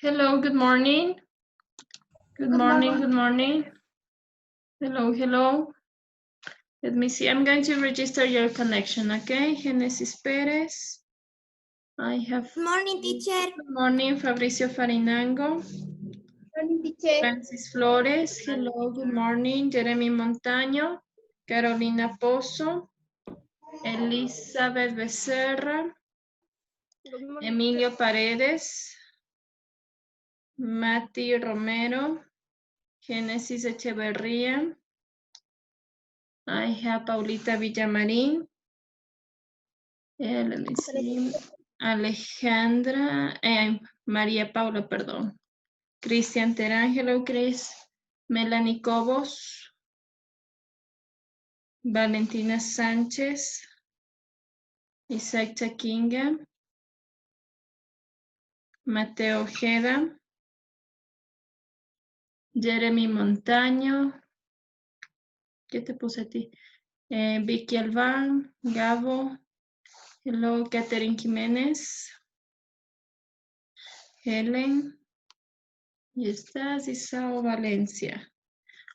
Hello, good morning. Good morning, good morning. Hello, hello. Let me see. I'm going to register your connection, okay? Genesis Perez. I have. Good morning, teacher. Good morning, Fabricio Farinango. Morning, teacher. Francis Flores. Hello, good morning. Jeremy Montaño. Carolina Pozo. Elizabeth Becerra. Emilio Paredes. Mati Romero. Genesis Echeverría. I have Paulita Villamarín. Let me see. Alejandra, María Paula, perdón. Cristian Terangelo, Cris. Melanie Cobos. Valentina Sánchez. Isaac Chaquinga. Mateo Ojeda. Jeremy Montaño. ¿Qué te puse a ti? Vicky Alban. Gabo. Hello, Catherine Jiménez. Helen. Y estás, Isao Valencia.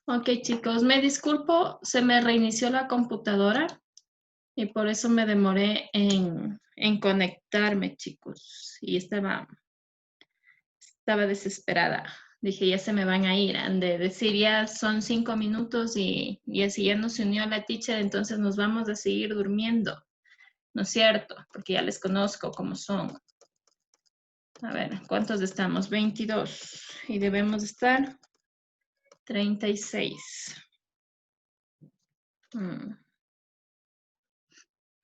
Ok, chicos, me disculpo, se me reinició la computadora y por eso me demoré en conectarme, chicos. Y estaba desesperada. Dije, ya se me van a ir. Han de decir, ya son 5 minutos y así ya no se unió la teacher, entonces nos vamos a seguir durmiendo. ¿No es cierto? Porque ya les conozco cómo son. A ver, ¿cuántos estamos? 22. Y debemos estar 36.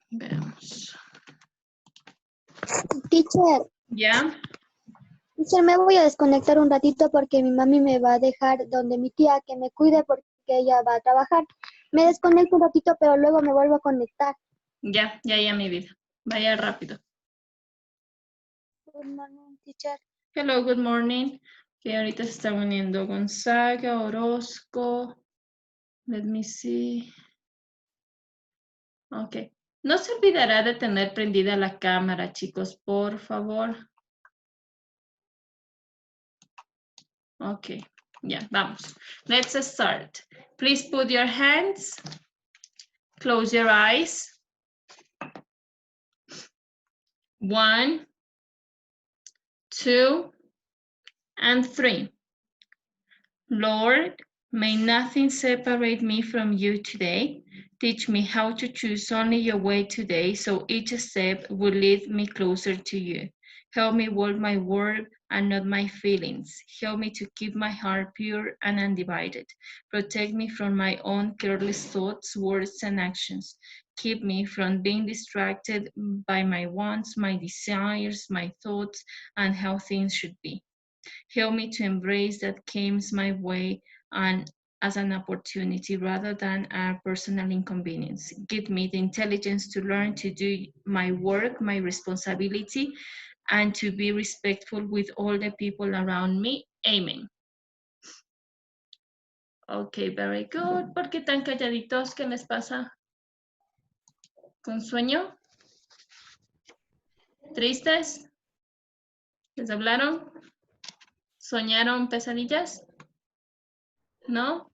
Veamos. Teacher, ¿Ya? teacher, me voy a desconectar un ratito porque mi mami me va a dejar donde mi tía que me cuide porque ella va a trabajar. Me desconecto un ratito, pero luego me vuelvo a conectar. Ya, mi vida. Vaya rápido. Good morning, teacher. Hello, good morning. Que ahorita se está uniendo Gonzaga, Orozco. Let me see. Ok. No se olvidará de tener prendida la cámara, chicos, por favor. Ok. Ya, vamos. Let's start. Please put your hands. Close your eyes. 1, 2, and 3. Lord, may nothing separate me from you today. Teach me how to choose only your way today so each step will lead me closer to you. Help me walk my word and not my feelings. Help me to keep my heart pure and undivided. Protect me from my own careless thoughts, words, and actions. Keep me from being distracted by my wants, my desires, my thoughts, and how things should be. Help me to embrace that comes my way and as an opportunity rather than a personal inconvenience. Give me the intelligence to learn to do my work, my responsibility, and to be respectful with all the people around me. Amen. Okay, very good. ¿Por qué tan calladitos? ¿Qué les pasa? ¿Con sueño? ¿Tristes? ¿Les hablaron? ¿Soñaron pesadillas? ¿No?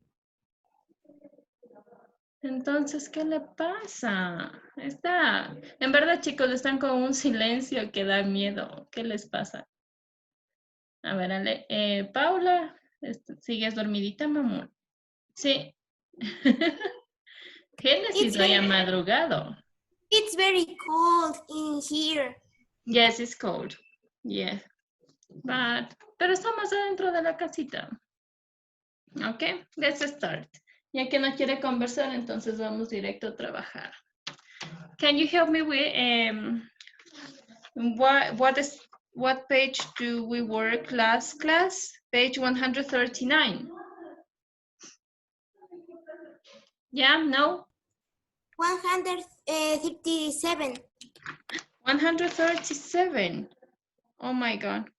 Entonces, ¿qué le pasa? En verdad, chicos, están con un silencio que da miedo. ¿Qué les pasa? A ver, Ale, Paula, ¿sigues dormidita, mamá? Sí. Génesis hoy ha madrugado. It's very cold in here. Yes, it's cold. Yes. Pero estamos adentro de la casita. Ok, let's start. Ya que no quiere conversar, entonces vamos directo a trabajar. Can you help me with what page do we work last class? Page 139. Yeah, no? 137. 137. Oh my God.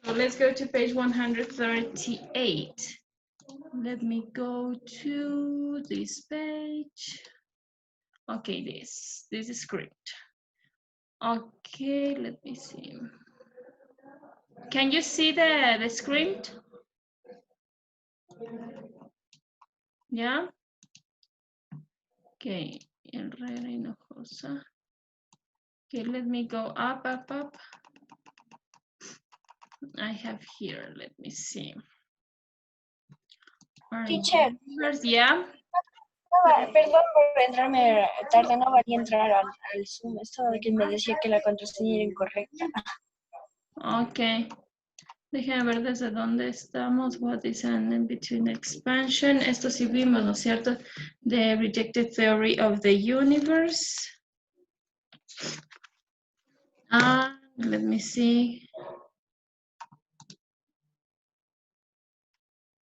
So let's go to page 138. Let me go to this page. Okay, this is script. Okay, let me see. Can you see the script? Yeah? Okay, Herrera Hinojosa. Okay, let me go up. I have here, let me see. Teacher. Yeah. Perdón por entrarme tarde, no valía entrar al Zoom. Esto de que me decía que la contraseña era incorrecta. Ok. Déjenme ver desde dónde estamos. What is an in-between expansion? Esto sí vimos, ¿no es cierto? The rejected theory of the universe. Let me see.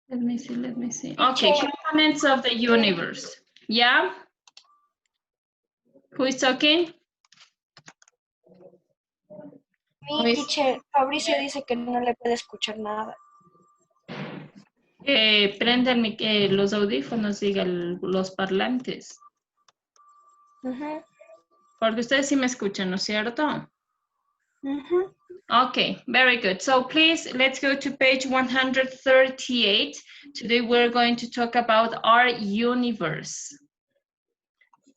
Let me see. Okay, components of the universe. Yeah? Who is talking? Mi teacher, Fabricio dice que no le puede escuchar nada. Prendan los audífonos, digan los parlantes. Porque ustedes sí me escuchan, ¿no es cierto? Okay, very good. So please, let's go to page 138. Today we're going to talk about our universe.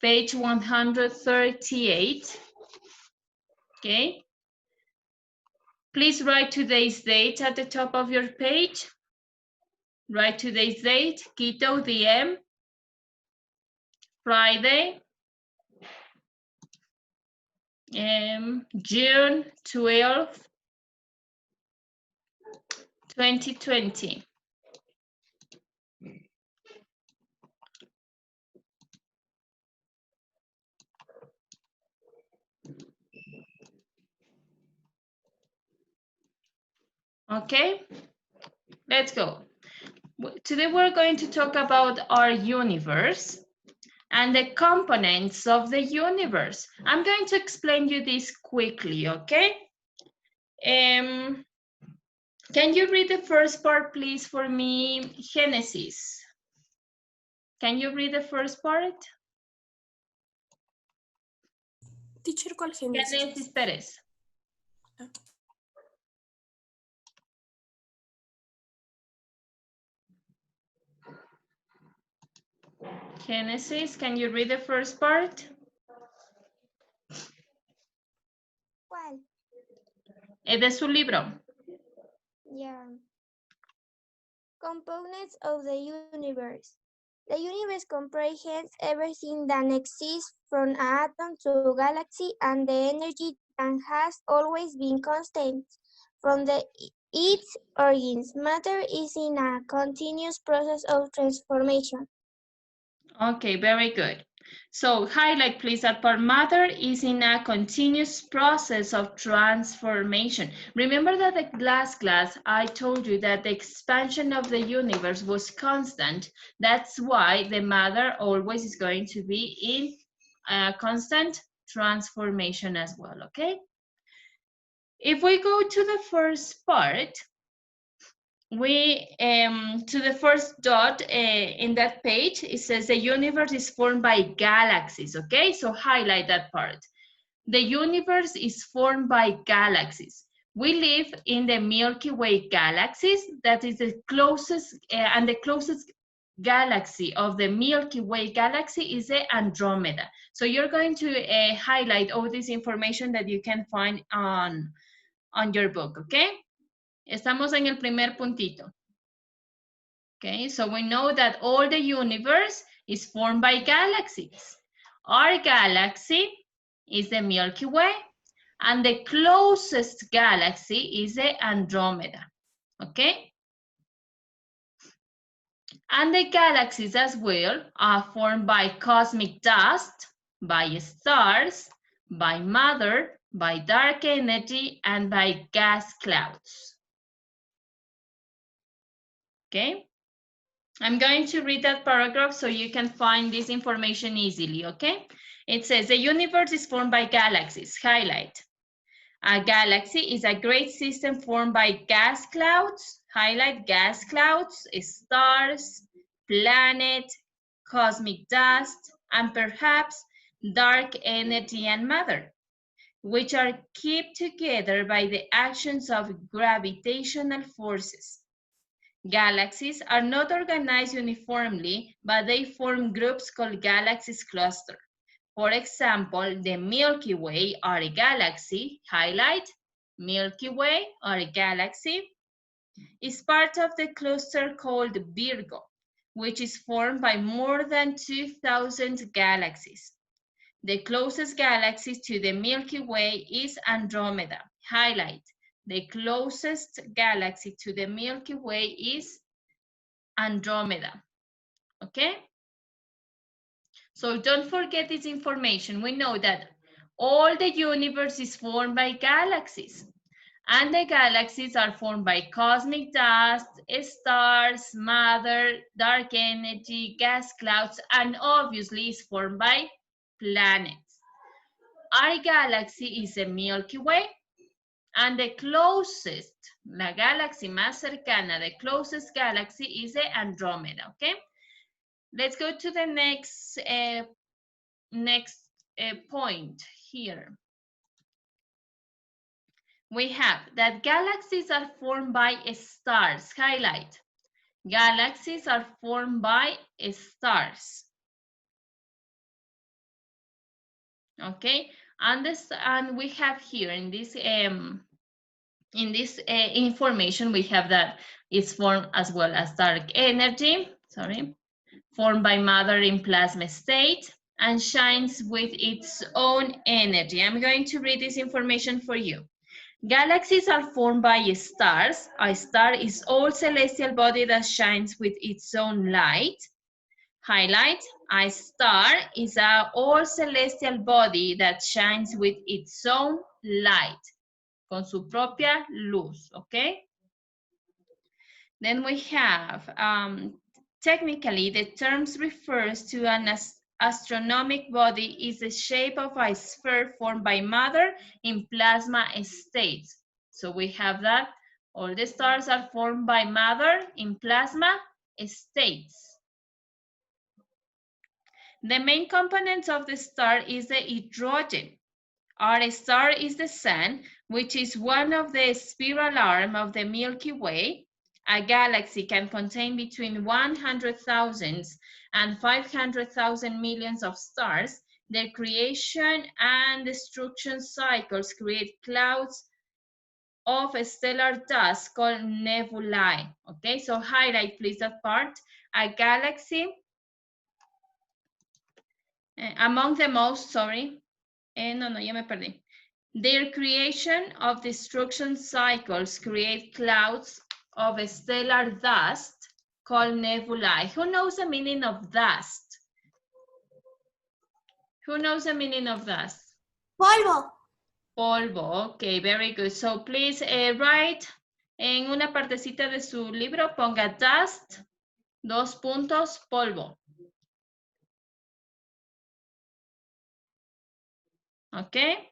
Page 138. Okay. Please write today's date at the top of your page. Write today's date, Quito, DM, Friday, June 12th, 2020. Okay, let's go. Today we're going to talk about our universe and the components of the universe. I'm going to explain you this quickly, okay? Can you read the first part, please, for me? Genesis. Can you read the first part? Teacher, ¿cuál Génesis? Genesis Pérez. Genesis, can you read the first part? ¿Cuál? De su libro. Yeah. Components of the universe. The universe comprehends everything that exists from an atom to a galaxy and the energy that has always been constant. From its origins, matter is in a continuous process of transformation. Okay, very good. So highlight please that part. Matter is in a continuous process of transformation. Remember that the last class I told you that the expansion of the universe was constant. That's why the matter always is going to be in a constant transformation as well, okay? If we go to the first part, we to the first dot in that page, it says the universe is formed by galaxies, okay? So highlight that part. The universe is formed by galaxies. We live in the Milky Way galaxies. That is the closest, and the closest galaxy of the Milky Way galaxy is the Andromeda. So you're going to highlight all this information that you can find on your book, okay? Estamos en el primer puntito. Okay, so we know that all the universe is formed by galaxies. Our galaxy is the Milky Way, and the closest galaxy is the Andromeda. Okay? And the galaxies as well are formed by cosmic dust, by stars, by matter, by dark energy, and by gas clouds. Okay? I'm going to read that paragraph so you can find this information easily, okay? It says, the universe is formed by galaxies. Highlight. A galaxy is a great system formed by gas clouds. Highlight gas clouds, stars, planets, cosmic dust, and perhaps dark energy and matter. which are kept together by the actions of gravitational forces. Galaxies are not organized uniformly, but they form groups called galaxies cluster. For example, the Milky Way are a galaxy, highlight, Milky Way or a galaxy, is part of the cluster called Virgo, which is formed by more than 2,000 galaxies. The closest galaxy to the Milky Way is Andromeda. Highlight, the closest galaxy to the Milky Way is Andromeda, okay? So don't forget this information. We know that all the universe is formed by galaxies. And the galaxies are formed by cosmic dust, stars, matter, dark energy, gas clouds, and obviously is formed by planets. Our galaxy is the Milky Way, and the closest, la galaxy más cercana, the closest galaxy is the Andromeda, okay? Let's go to the next point here. We have that galaxies are formed by stars. Highlight. Galaxies are formed by stars. Okay, and we have here in this information we have that it's formed as well as dark energy. Sorry, formed by matter in plasma state and shines with its own energy. I'm going to read this information for you. Galaxies are formed by stars. A star is all celestial body that shines with its own light. Highlight, a star is an all celestial body that shines with its own light. Con su propia luz, okay? Then we have, technically, the terms refers to an astronomic body is the shape of a sphere formed by matter in plasma states. So we have that all the stars are formed by matter in plasma states. The main components of the star is the hydrogen. Our star is the sun, which is one of the spiral arms of the Milky Way. A galaxy can contain between 100,000 and 500,000 millions of stars. Their creation and destruction cycles create clouds of stellar dust called nebulae. Okay, so highlight please that part. A galaxy, among the most, sorry, no, ya me perdí. Their creation of destruction cycles create clouds of stellar dust called nebulae. Who knows the meaning of dust? Who knows the meaning of dust? Polvo. Polvo, okay, very good. So please write en una partecita de su libro, ponga dust, 2 puntos, polvo. Okay.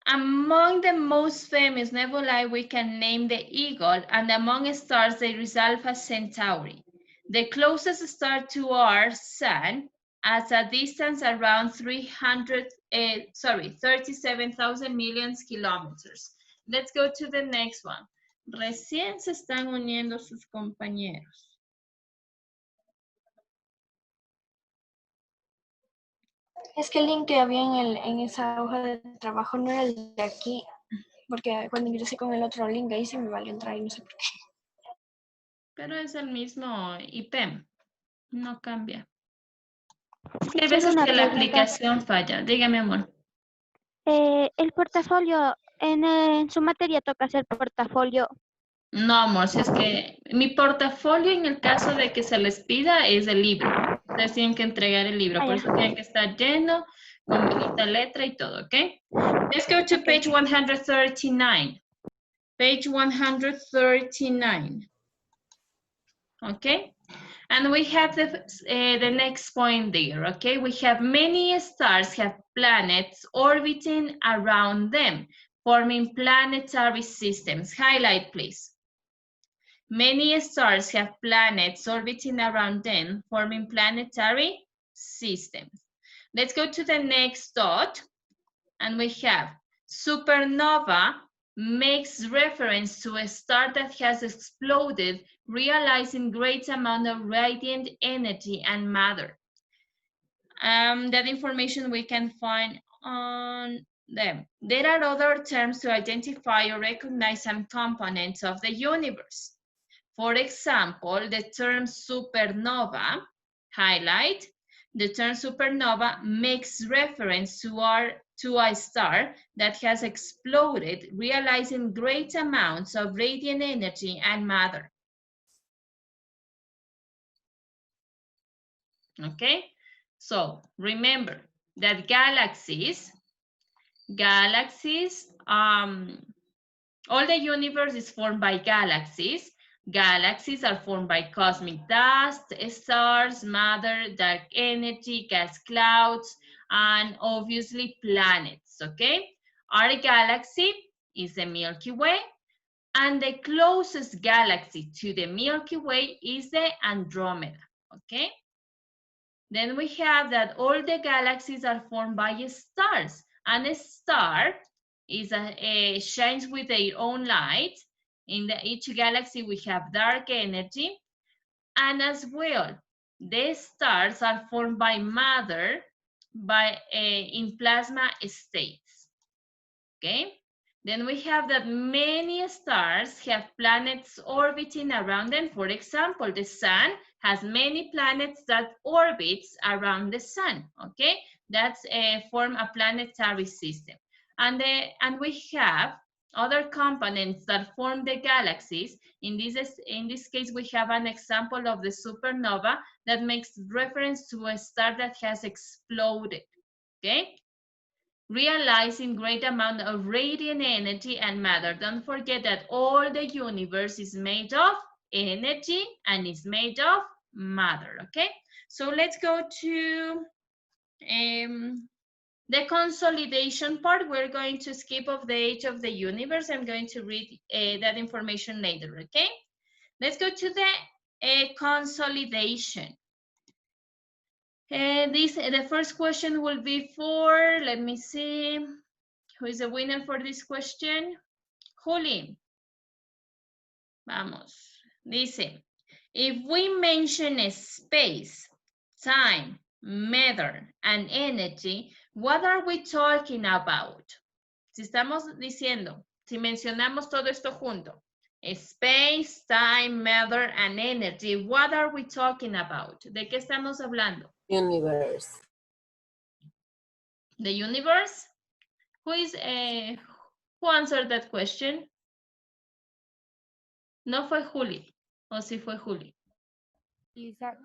Among the most famous nebulae, we can name the Eagle, and among stars, there is Alpha Centauri. The closest star to our sun, at a distance around 37,000 million kilometers. Let's go to the next one. Recién se están uniendo sus compañeros. Es que el link que había en esa hoja de trabajo no era el de aquí, porque cuando ingresé con el otro link ahí sí me valió entrar y no sé por qué. Pero es el mismo IP, no cambia. Hay veces que la aplicación falla. Dígame, amor. El portafolio, en su materia toca hacer portafolio. No, amor, si es que mi portafolio en el caso de que se les pida es el libro. Ustedes tienen que entregar el libro, por eso tiene que estar lleno, con bonita letra y todo, ¿ok? Let's go to page 139. Page 139. Okay? And we have the next point there, okay? We have many stars have planets orbiting around them, forming planetary systems. Highlight, please. Many stars have planets orbiting around them, forming planetary systems. Let's go to the next dot. And we have supernova makes reference to a star that has exploded, realizing great amount of radiant energy and matter. That information we can find on them. There are other terms to identify or recognize some components of the universe. For example, the term supernova, highlight, the term supernova makes reference to a star that has exploded, realizing great amounts of radiant energy and matter. Okay, so remember that galaxies, all the universe is formed by galaxies. Galaxies are formed by cosmic dust, stars, matter, dark energy, gas clouds, and obviously planets, okay? Our galaxy is the Milky Way, and the closest galaxy to the Milky Way is the Andromeda, okay? Then we have that all the galaxies are formed by stars, and a star is shines with their own light. In each galaxy, we have dark energy, and as well, the stars are formed by matter in plasma states. Okay. Then we have that many stars have planets orbiting around them. For example, the sun has many planets that orbits around the sun, okay? That's form a planetary system. And we have other components that form the galaxies. In this case, we have an example of the supernova that makes reference to a star that has exploded, okay? Realizing great amount of radiant energy and matter. Don't forget that all the universe is made of energy and is made of matter, okay? So let's go to the consolidation part. We're going to skip off the age of the universe. I'm going to read that information later, okay? Let's go to the consolidation. The first question will be for, let me see, who is the winner for this question? Juli. Vamos. Dice, if we mention space, time, matter, and energy, what are we talking about? Si estamos diciendo, si mencionamos todo esto junto, space, time, matter, and energy, what are we talking about? ¿De qué estamos hablando? Universe. The universe? Who answered that question? No fue Juli, o sí fue Juli. Isaac.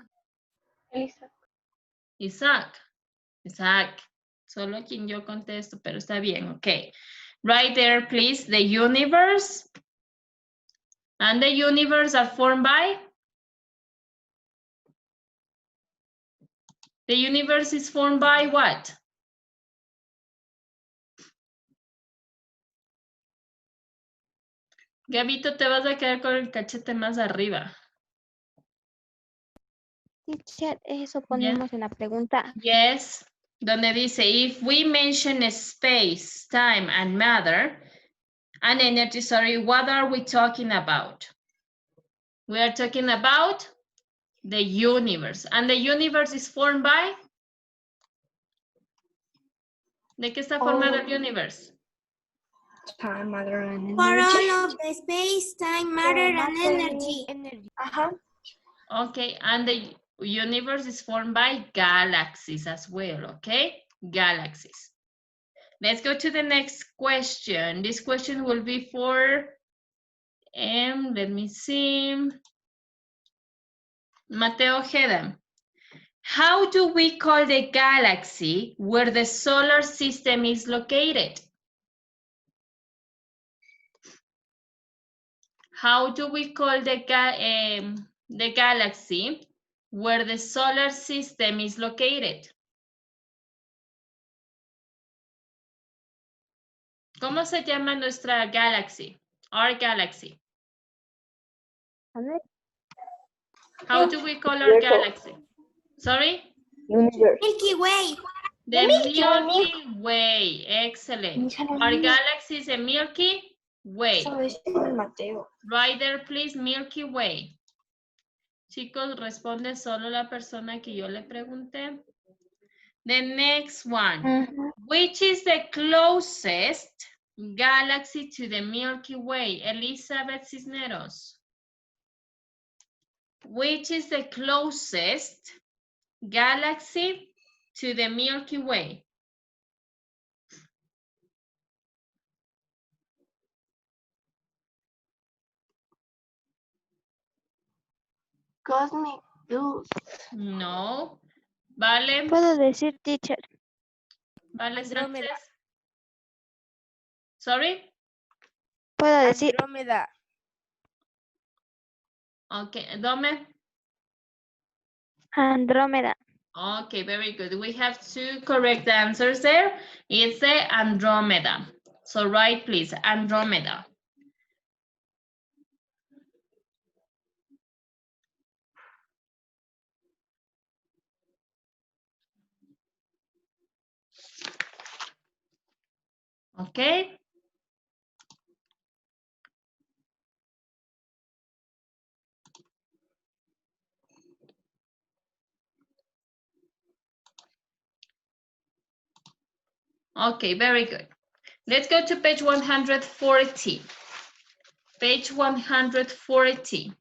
Isaac. Solo quien yo contesto, pero está bien, okay. Right there, please, the universe. And the universe are formed by? The universe is formed by what? Gabito, te vas a quedar con el cachete más arriba. Teacher, eso ponemos en la pregunta. Yes, donde dice, if we mention space, time, and matter, and energy, sorry, what are we talking about? We are talking about the universe. And the universe is formed by? ¿De qué está formado el universe? Time, matter, and For energy. all of the space, time, matter, and energy. Okay, and the universe is formed by galaxies as well, okay? Galaxies. Let's go to the next question. This question will be for, let me see, Mateo Ojeda. How do we call the galaxy where the solar system is located? How do we call the galaxy where the solar system is located? ¿Cómo se llama nuestra galaxy? Our galaxy. How do we call our galaxy? Sorry? Universe. Milky Way. The Milky Way. Mi Excellent. hija no Our es galaxy is a Milky Way. estaba diciendo el Mateo. Right there, please, Milky Way. Chicos, responde solo la persona que yo le pregunté. The next one. Which is the closest galaxy to the Milky Way? Elizabeth Cisneros. Which is the closest galaxy to the Milky Way? Cosmic Dust. No. Vale. Puedo decir, teacher. Vale, Andrómeda. Sánchez. Sorry? Puedo decir, Andrómeda. Okay, Dome. Andrómeda. Okay, very good. We have two correct answers there. It's the Andromeda. So right, please, Andromeda. Okay. Okay, very good. Let's go to page 140. Page 140.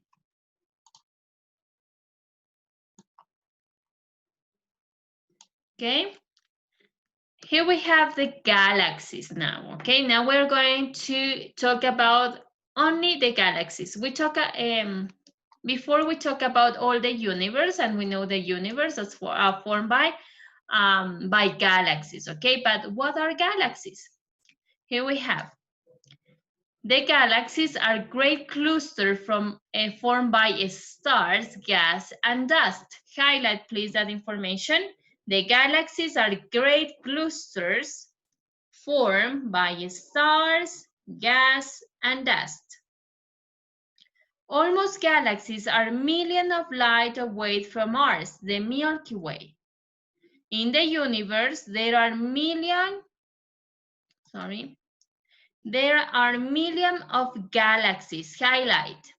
Okay. Here we have the galaxies now. Okay, now we're going to talk about only the galaxies. We talk before we talk about all the universe, and we know the universe is formed by galaxies. Okay, but what are galaxies? Here we have. The galaxies are great clusters formed by stars, gas, and dust. Highlight, please, that information. The galaxies are great clusters formed by stars, gas, and dust. Almost galaxies are millions of light away from ours, the Milky Way. In the universe, there are millions of galaxies. Highlight.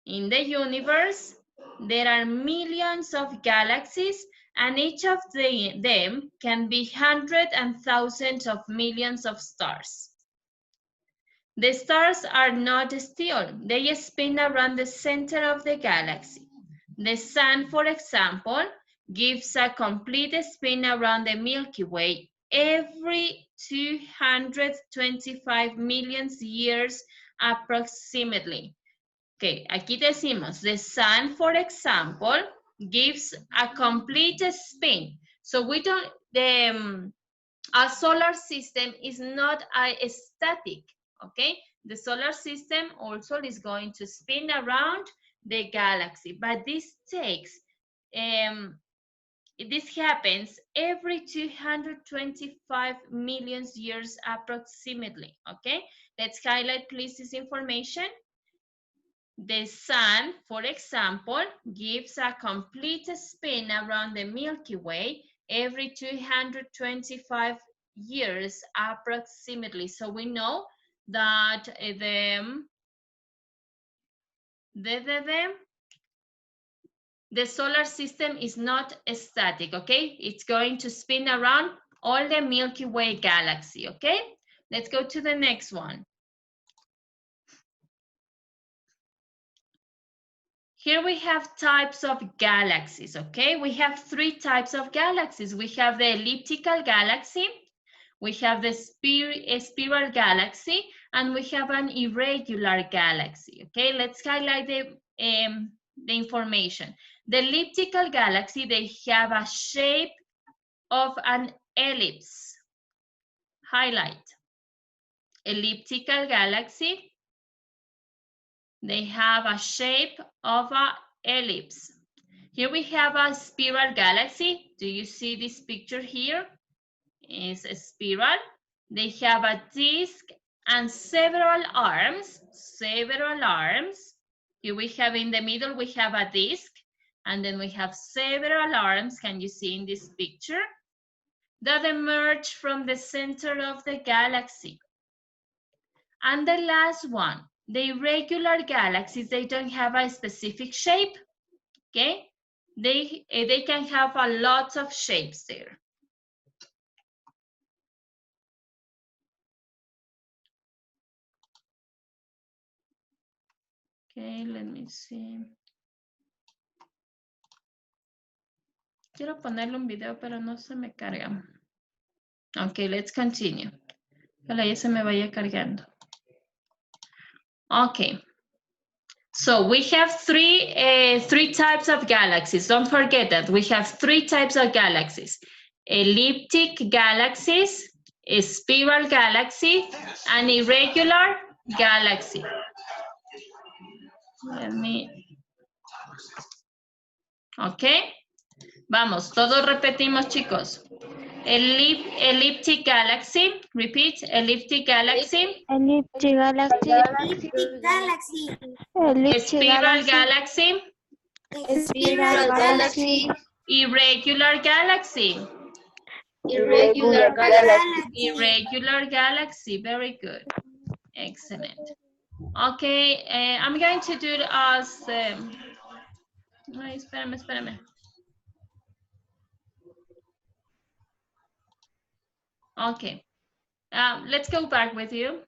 In the universe, there are millions of galaxies, and each of them can be hundreds and thousands of millions of stars. The stars are not still. They spin around the center of the galaxy. The sun, for example, gives a complete spin around the Milky Way every 225 million years approximately. Okay, aquí decimos, the sun, for example, gives a complete spin. So we don't, a solar system is not a static, okay? The solar system also is going to spin around the galaxy, but this takes, this happens every 225 million years approximately, okay? Let's highlight, please, this information. The sun, for example, gives a complete spin around the Milky Way every 225 years approximately. So we know that the solar system is not static, okay? It's going to spin around all the Milky Way galaxy, okay? Let's go to the next one. Here we have types of galaxies, okay? We have three types of galaxies. We have the elliptical galaxy, we have the spiral galaxy, and we have an irregular galaxy, okay? Let's highlight the information. The elliptical galaxy, they have a shape of an ellipse. Highlight. Elliptical galaxy, they have a shape of an ellipse. Here we have a spiral galaxy. Do you see this picture here? It's a spiral. They have a disk and several arms. Here we have in the middle, we have a disk, and then we have several arms. Can you see in this picture? that emerge from the center of the galaxy. And the last one, the irregular galaxies, they don't have a specific shape, okay? They can have a lot of shapes there. Okay, let me see. Quiero ponerle un video, pero no se me carga. Okay, let's continue. Ojalá ya se me vaya cargando. Okay. So we have three types of galaxies. Don't forget that we have 3 types of galaxies: elliptic galaxies, a spiral galaxy, and irregular galaxy. Let me. Okay. Vamos, todos repetimos, chicos. Elliptic galaxy. Repeat. Elliptic galaxy. Elliptic galaxy. Elliptic galaxy. Elliptic Spiral galaxy. Spiral galaxy. Irregular galaxy. Irregular galaxy. Irregular galaxy. Very good. Excellent. Okay, I'm going to do it as... Ay, espérame. Okay. Let's go back with you.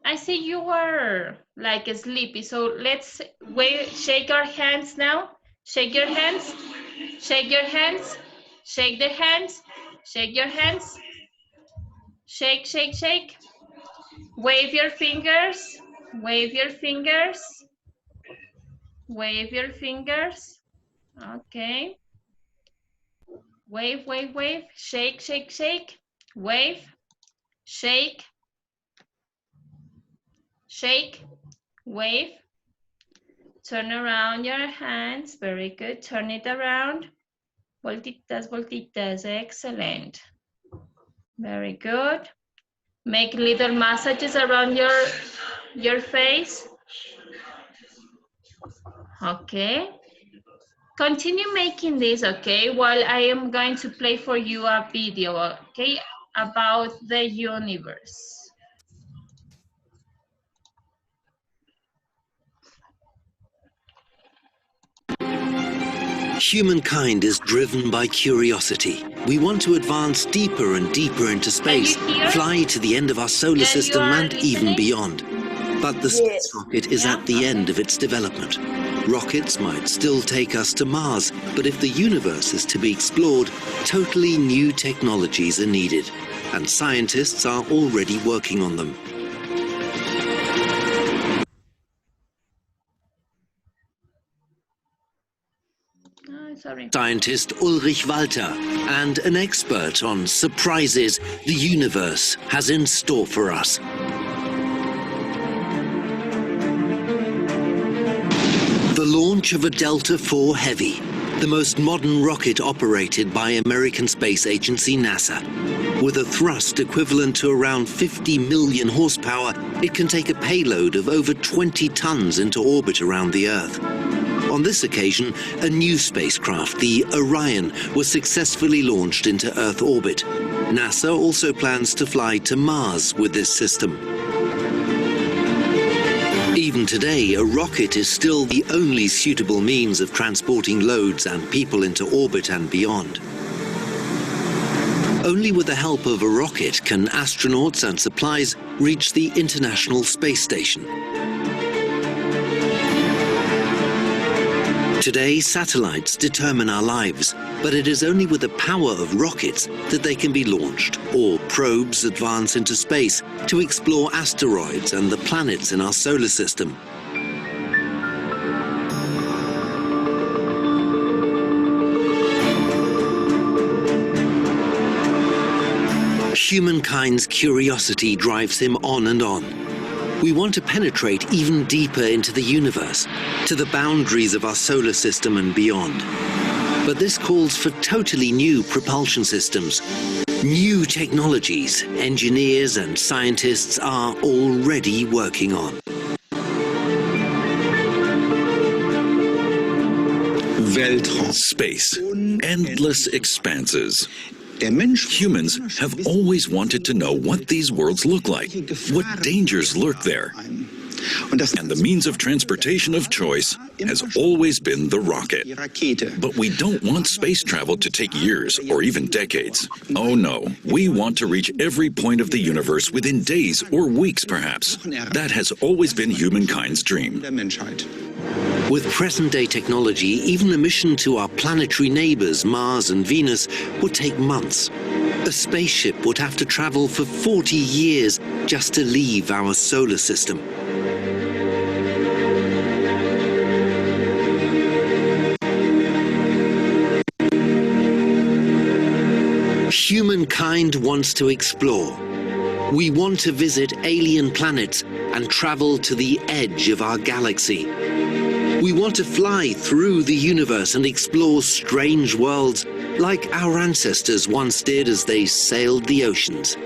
I see you were like sleepy, so let's shake our hands now. Shake your hands. Shake your hands. Shake the hands. Shake your hands. Shake, shake, shake. Wave your fingers. Wave your fingers. Wave your fingers. Okay. Wave, wave, wave. Shake, shake, shake. Wave. Shake. Shake. Wave. Turn around your hands. Very good. Turn it around. Voltitas, voltitas. Excellent. Very good. Make little massages around your face. Okay. Continue making this, okay, while I am going to play for you a video, okay, about the universe. Humankind is driven by curiosity. We want to advance deeper and deeper into space, fly to the end of our solar system and even beyond. But the space rocket is at the end of its development. Rockets might still take us to Mars, but if the universe is to be explored, totally new technologies are needed, and scientists are already working on them. Scientist Ulrich Walter and an expert on surprises the universe has in store for us. The launch of a Delta IV Heavy, the most modern rocket operated by American Space Agency NASA. With a thrust equivalent to around 50 million horsepower, it can take a payload of over 20 tons into orbit around the Earth. On this occasion, a new spacecraft, the Orion, was successfully launched into Earth orbit. NASA also plans to fly to Mars with this system. Even today, a rocket is still the only suitable means of transporting loads and people into orbit and beyond. Only with the help of a rocket can astronauts and supplies reach the International Space Station. Today, satellites determine our lives, but it is only with the power of rockets that they can be launched, or probes advance into space to explore asteroids and the planets in our solar system. Humankind's curiosity drives him on and on. We want to penetrate even deeper into the universe, to the boundaries of our solar system and beyond. But this calls for totally new propulsion systems. New technologies engineers and scientists are already working on. Weltraum. Space. Endless expanses. Humans have always wanted to know what these worlds look like, what dangers lurk there. And the means of transportation of choice has always been the rocket. But we don't want space travel to take years or even decades. Oh no, we want to reach every point of the universe within days or weeks perhaps. That has always been humankind's dream. With present-day technology, even a mission to our planetary neighbors, Mars and Venus, would take months. A spaceship would have to travel for 40 years just to leave our solar system. Humankind wants to explore. We want to visit alien planets and travel to the edge of our galaxy. We want to fly through the universe and explore strange worlds like our ancestors once did as they sailed the oceans.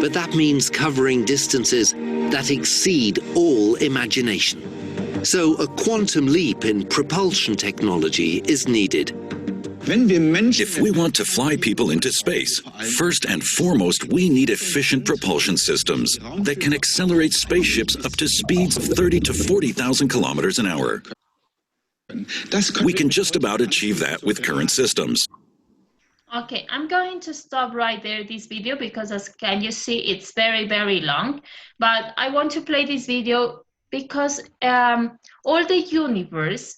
But that means covering distances that exceed all imagination. So a quantum leap in propulsion technology is needed. If we want to fly people into space, first and foremost, we need efficient propulsion systems that can accelerate spaceships up to speeds of 30 to 40,000 kilometers an hour. We can just about achieve that with current systems. Okay, I'm going to stop right there this video because as can you see, it's very, very long. But I want to play this video because all the universe,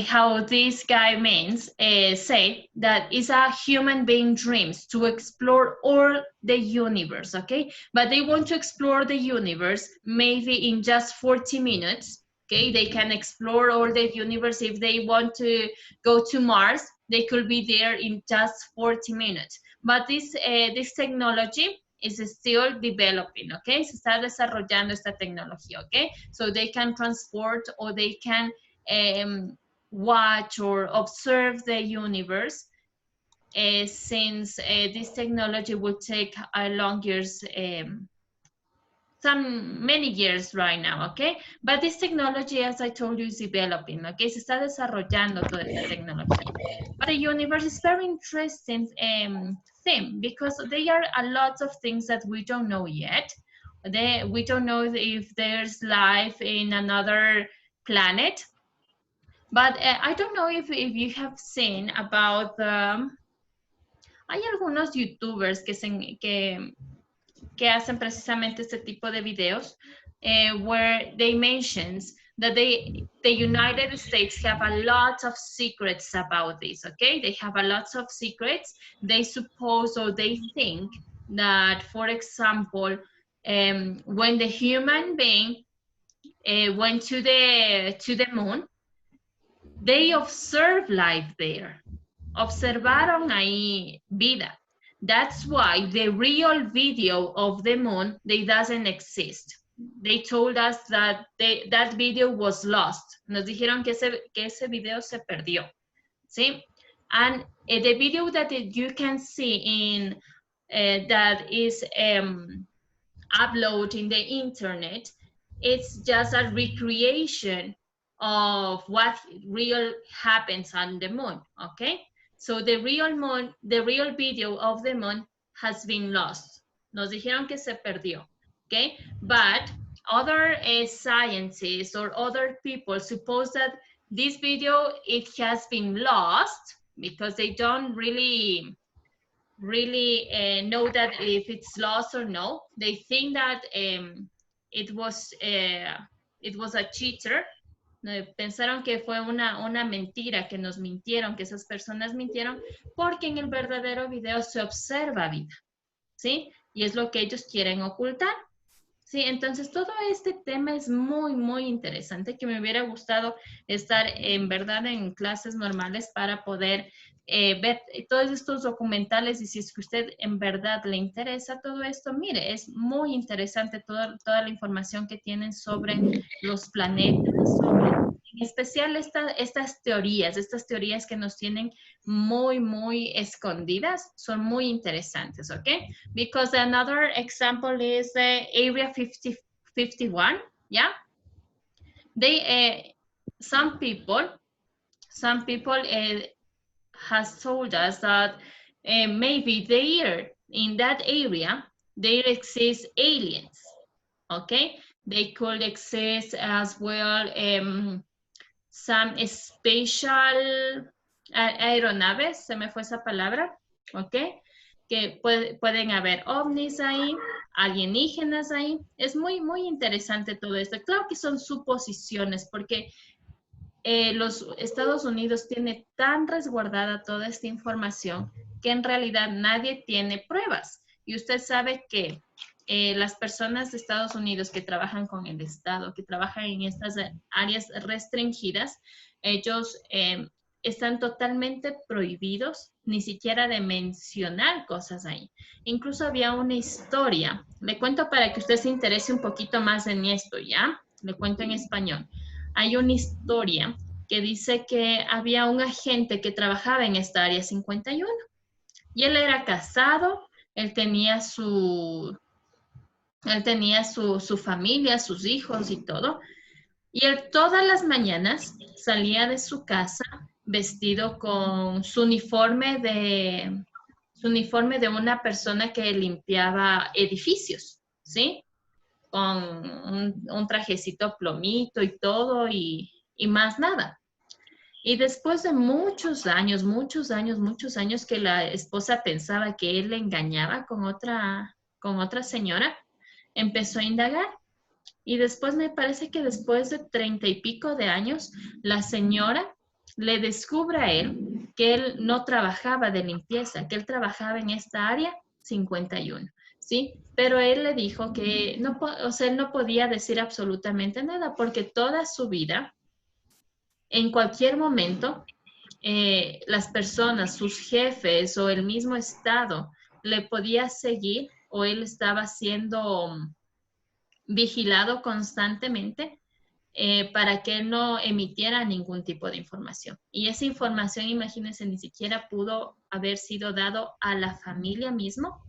how this guy means, say that is a human being dreams to explore all the universe, okay? But they want to explore the universe maybe in just 40 minutes, okay? They can explore all the universe. If they want to go to Mars, they could be there in just 40 minutes. But this technology is still developing, okay? Se está desarrollando esta tecnología, okay? So they can transport or they can watch or observe the universe since this technology will take long years, many years right now, okay? But this technology, as I told you, is developing, okay? Se está desarrollando toda esta tecnología. But the universe is very interesting thing because there are a lot of things that we don't know yet. We don't know if there's life in another planet. But I don't know if you have seen about hay algunos youtubers que hacen precisamente este tipo de videos where they mentions that the United States have a lot of secrets about this, okay? They have a lot of secrets. They suppose or they think that, for example, when the human being went to the moon, they observe life there. Observaron ahí vida. That's why the real video of the moon, they doesn't exist. They told us that that video was lost. Nos dijeron que ese video se perdió. ¿Sí? And the video that you can see in that is uploaded in the internet, it's just a recreation of what real happens on the moon, okay? So the real video of the moon has been lost. Nos dijeron que se perdió, okay? But other scientists or other people suppose that this video, it has been lost because they don't really know that if it's lost or no. They think that it was a cheater. Pensaron que fue una mentira, que nos mintieron, que esas personas mintieron, porque en el verdadero video se observa vida, ¿sí? Y es lo que ellos quieren ocultar, ¿sí? Entonces, todo este tema es muy, muy interesante, que me hubiera gustado estar en verdad en clases normales para poder ver todos estos documentales, y si es que usted en verdad le interesa todo esto, mire, es muy interesante toda la información que tienen sobre los planetas, en especial estas teorías que nos tienen muy, muy escondidas, son muy interesantes, ¿ok? Because another example is Area 51, yeah? Some people has told us that maybe there, in that area, there exist aliens, okay? They could exist as well some special aeronaves, se me fue esa palabra, ok, que pueden haber ovnis ahí, alienígenas ahí. Es muy, muy interesante todo esto. Claro que son suposiciones, porque los Estados Unidos tiene tan resguardada toda esta información que en realidad nadie tiene pruebas. Y usted sabe que las personas de Estados Unidos que trabajan con el Estado, que trabajan en estas áreas restringidas, ellos están totalmente prohibidos ni siquiera de mencionar cosas ahí. Incluso había una historia, le cuento para que usted se interese un poquito más en esto, ¿ya? Le cuento en español. Hay una historia que dice que había un agente que trabajaba en esta área 51 y él era casado, él tenía su familia, sus hijos y todo. Y él todas las mañanas salía de su casa vestido con su uniforme de una persona que limpiaba edificios, ¿sí? Con un trajecito plomito y todo y más nada. Y después de muchos años que la esposa pensaba que él le engañaba con otra señora, empezó a indagar. Y después me parece que después de 30 y pico de años, la señora le descubre a él que él no trabajaba de limpieza, que él trabajaba en esta área 51, ¿sí? Pero él le dijo que no, o sea, él no podía decir absolutamente nada porque toda su vida, en cualquier momento, las personas, sus jefes o el mismo Estado le podía seguir o él estaba siendo vigilado constantemente para que él no emitiera ningún tipo de información. Y esa información, imagínense, ni siquiera pudo haber sido dado a la familia mismo,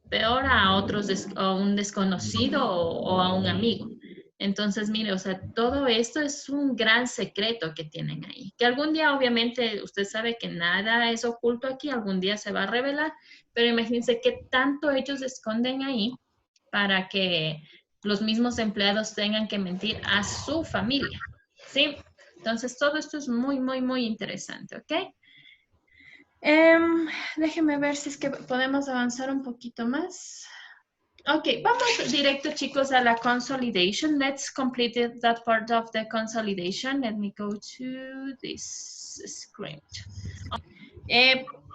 peor a a un desconocido o a un amigo. Entonces, mire, o sea, todo esto es un gran secreto que tienen ahí. Que algún día, obviamente, usted sabe que nada es oculto aquí, algún día se va a revelar, pero imagínense qué tanto ellos esconden ahí para que los mismos empleados tengan que mentir a su familia, ¿sí? Entonces, todo esto es muy, muy, muy interesante, ¿ok? Déjenme ver si es que podemos avanzar un poquito más. Ok, vamos directo, chicos, a la consolidation. Let's complete that part of the consolidation. Let me go to this script.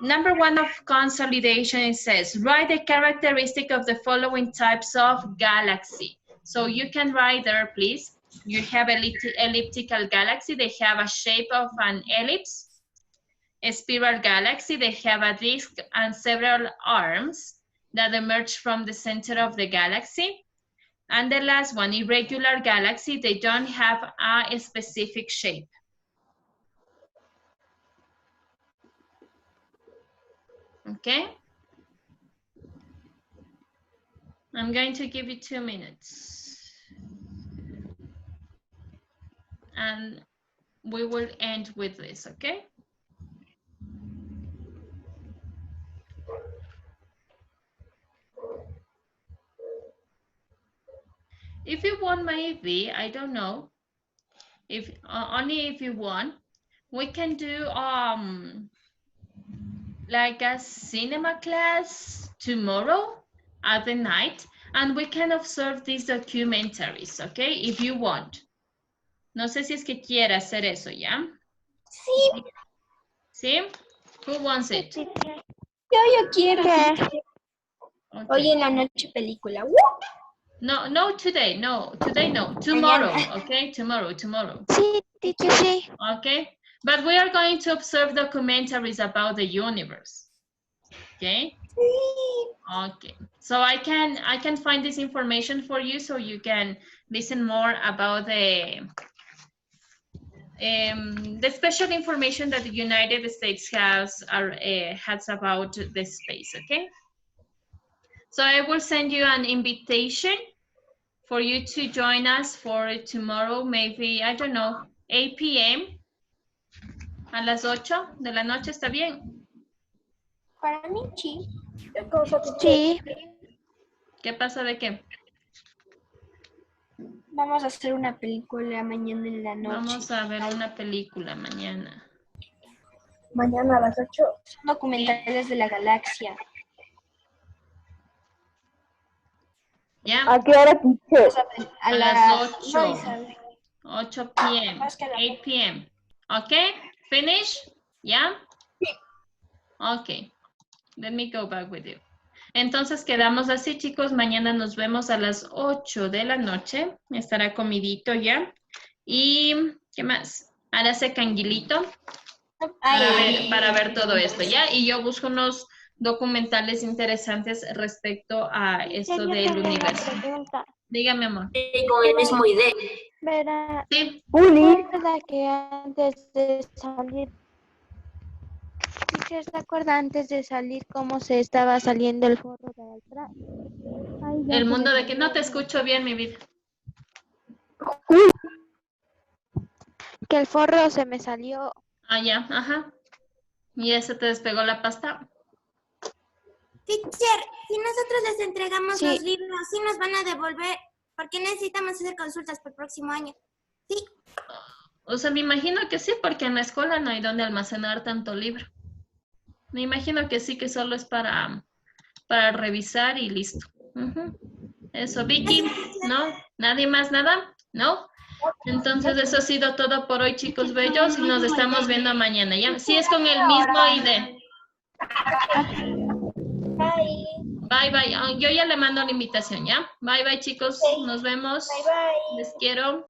Number one of consolidation, it says, write the characteristic of the following types of galaxy. So you can write there, please. You have elliptical galaxy. They have a shape of an ellipse. A spiral galaxy, they have a disk and several arms that emerge from the center of the galaxy. And the last one, irregular galaxy, they don't have a specific shape. Okay? I'm going to give you 2 minutes. And we will end with this, okay? If you want, maybe, I don't know, if only if you want, we can do like a cinema class tomorrow at the night, and we can observe these documentaries, okay, if you want. No sé si es que quiere hacer eso, ¿ya? Sí. ¿Sí? Who wants it? Yo quiero. Okay. Okay. Hoy en la noche película. No, today, no, tomorrow, okay, tomorrow. Sí, teacher, sí. Okay, but we are going to observe documentaries about the universe, okay? Okay, so I can find this information for you so you can listen more about the special information that the United States has about this space, okay? So I will send you an invitation for you to join us for tomorrow, maybe, I don't know, 8 p.m. A las 8 de la noche, ¿está bien? Para mí, sí. Sí. ¿Qué pasa de qué? Vamos a hacer una película mañana en la noche. Vamos a ver una película mañana. Mañana a las 8. Son documentales de la galaxia. ¿Ya? ¿A qué hora, teacher? A las 8. No, Isabel. 8 p.m. Más que la- 8 p.m. Okay? Finish? Yeah? Okay. Let me go back with you. Entonces quedamos así, chicos. Mañana nos vemos a las 8 de la noche. Estará comidito ya. Y, ¿qué más? Hágase canguilito para ver todo esto, ¿ya? Y yo busco unos documentales interesantes respecto a esto Yo del tengo una universo. pregunta. Dígame, amor. Con el mismo idea. Verá, Sí. Uli, ¿recuerda que antes de salir, teacher, se acuerda antes de salir cómo se estaba saliendo el forro de atrás? Ay, ya El se mundo me de que no te salió. escucho bien, mi vida. Que el forro se me salió. Ah, ya, ajá. Y ese te despegó la pasta. Teacher, si nosotros les entregamos Sí. los libros, ¿sí nos van a devolver? Porque necesitamos hacer consultas para el próximo año. Sí. O sea, me imagino que sí, porque en la escuela no hay donde almacenar tanto libro. Me imagino que sí, que solo es para revisar y listo. Ujú. Eso, Vicky, ¿no? ¿Nadie más nada? ¿No? Entonces eso ha sido todo por hoy, chicos bellos, y nos estamos viendo mañana, ¿ya? Sí, es con el mismo ID. Bye, bye. Yo ya le mando la invitación, ¿ya? Bye, bye, chicos. Nos vemos. Bye, bye. Les quiero.